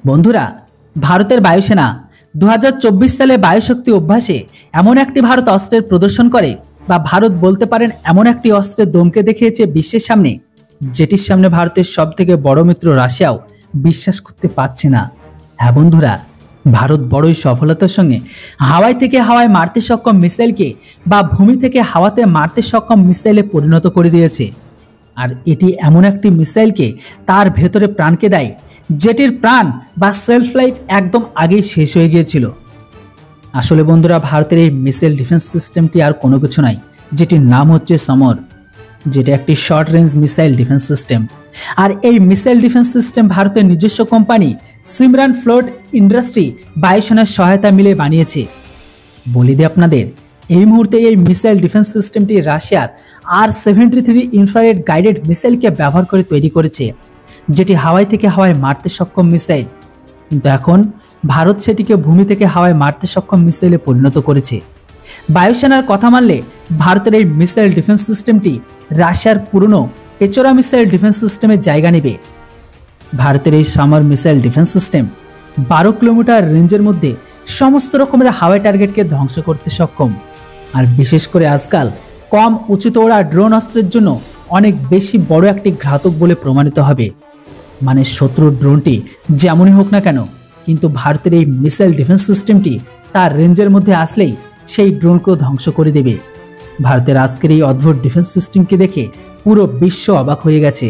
বন্ধুরা, ভারতের বায়ুসেনা 2024 সালে বায়ুশক্তি অভ্যাসে এমন একটি ভারত অস্ত্রের প্রদর্শন করে, বা ভারত বলতে পারেন এমন একটি অস্ত্রের দমকে দেখিয়েছে বিশ্বের সামনে, যেটির সামনে ভারতের সবথেকে বড় মিত্র রাশিয়াও বিশ্বাস করতে পারছে না। হ্যাঁ বন্ধুরা, ভারত বড়ই সফলতার সঙ্গে হাওয়াই থেকে হাওয়ায় মারতে সক্ষম মিসাইলকে বা ভূমি থেকে হাওয়াতে মারতে সক্ষম মিসাইলে পরিণত করে দিয়েছে। আর এটি এমন একটি মিসাইলকে তার ভেতরে প্রাণকে দেয়, যেটির প্রাণ বা সেলফ লাইফ একদম আগেই শেষ হয়ে গিয়েছিল। আসলে বন্ধুরা, ভারতের এই মিসাইল ডিফেন্স সিস্টেমটি আর কোনো কিছু নাই, যেটির নাম হচ্ছে সমর, যেটা একটি short range missile defence system. আর এই মিসাইল ডিফেন্স সিস্টেম ভারতের নিজস্ব কোম্পানি সিমরান ফ্লোট ইন্ডাস্ট্রি বায়ুসেনার সহায়তা মিলে বানিয়েছে। বলি দিই আপনাদের, এই মুহূর্তে এই মিসাইল ডিফেন্স সিস্টেমটি রাশিয়ার R-73 ইনফ্রারেড গাইডেড মিসাইলকে ব্যবহার করে তৈরি করেছে, যেটি হাওয়াই থেকে হাওয়ায় মারতে সক্ষম মিসাইল। কিন্তু এখন ভারত সেটিকে ভূমি থেকে হাওয়ায় মারতে সক্ষম মিসাইলে পরিণত করেছে। বায়ুসেনার কথা মানলে ভারতের এই মিসাইল ডিফেন্স সিস্টেমটি রাশিয়ার পুরনো পেচোরা মিসাইল ডিফেন্স সিস্টেমের জায়গা নেবে। ভারতের এই summer missile defence system 12 kilometre রেঞ্জের মধ্যে সমস্ত রকমের হাওয়াই টার্গেটকে ধ্বংস করতে সক্ষম। আর বিশেষ করে আজকাল কম উঁচুতে ওড়া ড্রোন অস্ত্রের জন্য অনেক বেশি বড় একটি ঘাতক বলে প্রমাণিত হবে। মানে শত্রুর ড্রোনটি যেমনই হোক না কেন, কিন্তু ভারতের এই মিসাইল ডিফেন্স সিস্টেমটি তার রেঞ্জের মধ্যে আসলেই সেই ড্রোনকেও ধ্বংস করে দেবে। ভারতের আজকের এই অদ্ভুত ডিফেন্স সিস্টেমকে দেখে পুরো বিশ্ব অবাক হয়ে গেছে।